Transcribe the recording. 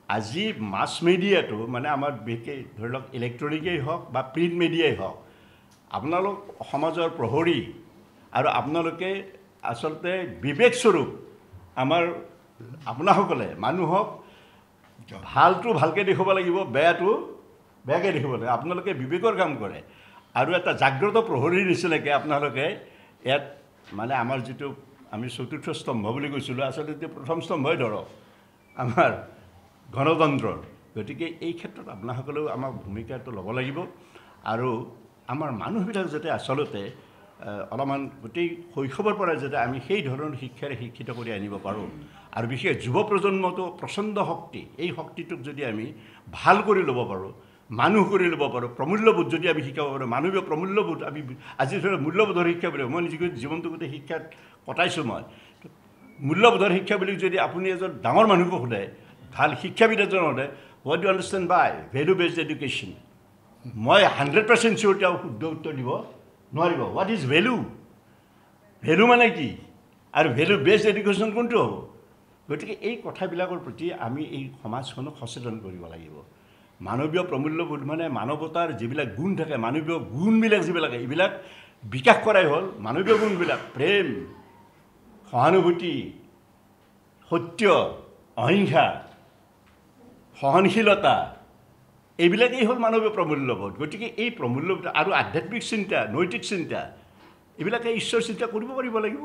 আজি মাছ মিডিয়াটো মানে আমাৰ বিশেষ ধৰি লওক ইলেক্ট্ৰনিকেই হওক বা প্ৰিণ্ট মিডিয়াই হওক আপোনালোক সমাজৰ প্ৰহৰী আৰু আপোনালোকে আচলতে বিবেকস্বৰূপ আমাৰ আপোনাসকলে মানুহক ভালটো ভালকৈ দেখুৱাব লাগিব বেয়াটো বেয়াকৈ দেখিব লাগিব আপোনালোকে বিবেকৰ কাম কৰে আৰু এটা জাগ্ৰত প্ৰহৰীৰ নিচিনাকৈ আপোনালোকে ইয়াত মানে আমাৰ যিটো আমি চতুৰ্থ স্তম্ভ বুলি কৈছিলোঁ আচলতে প্ৰথম স্তম্ভই ধৰক আমাৰ গণতন্ত্ৰৰ গতিকে এই ক্ষেত্ৰত আপোনাসকলেও আমাৰ ভূমিকাটো ল'ব লাগিব আৰু আমাৰ মানুহবিলাক যাতে আচলতে অলপমান গোটেই শৈশৱৰ পৰা যাতে আমি সেই ধৰণৰ শিক্ষাৰে শিক্ষিত কৰি আনিব পাৰোঁ আৰু বিশেষ যুৱ প্ৰজন্মটো প্ৰচণ্ড শক্তি এই শক্তিটোক যদি আমি ভাল কৰি ল'ব পাৰোঁ মানুহ কৰি ল'ব পাৰোঁ প্ৰমূল্যবোধ যদি আমি শিকাব পাৰোঁ মানৱীয় প্ৰমূল্যবোধ আমি আজি ধৰক মূল্যবোধৰ শিক্ষা বুলি মই নিজে জীৱনটো গোটেই শিক্ষাত কটাইছোঁ মই মূল্যবোধৰ শিক্ষা বুলি যদি আপুনি এজন ডাঙৰ মানুহকো সোধে ভাল শিক্ষাবিদ এজন সোধে what do understand by value based education মই 100% চিয়'ৰ তেওঁ শুদ্ধ উত্তৰ দিব নোৱাৰিব হোৱাট ইজ ভেলু ভেলু মানে কি আৰু ভেলু বেছড এডুকেশ্যন কোনটো হ'ব গতিকে এই কথাবিলাকৰ প্ৰতি আমি এই সমাজখনক সচেতন কৰিব লাগিব মানৱীয় প্ৰমূল্যবোধ মানে মানৱতাৰ যিবিলাক গুণ থাকে মানৱীয় গুণবিলাক যিবিলাক এইবিলাক বিকাশ কৰাই হ'ল মানৱীয় গুণবিলাক প্ৰেম সহানুভূতি সত্য অহিংসা সহনশীলতা এইবিলাকেই হ'ল মানৱীয় প্ৰমূল্যবোধ গতিকে এই প্ৰমূল্যবোধ আৰু আধ্যাত্মিক চিন্তা নৈতিক চিন্তা এইবিলাকে ঈশ্বৰ চিন্তা কৰিব পাৰিব লাগিব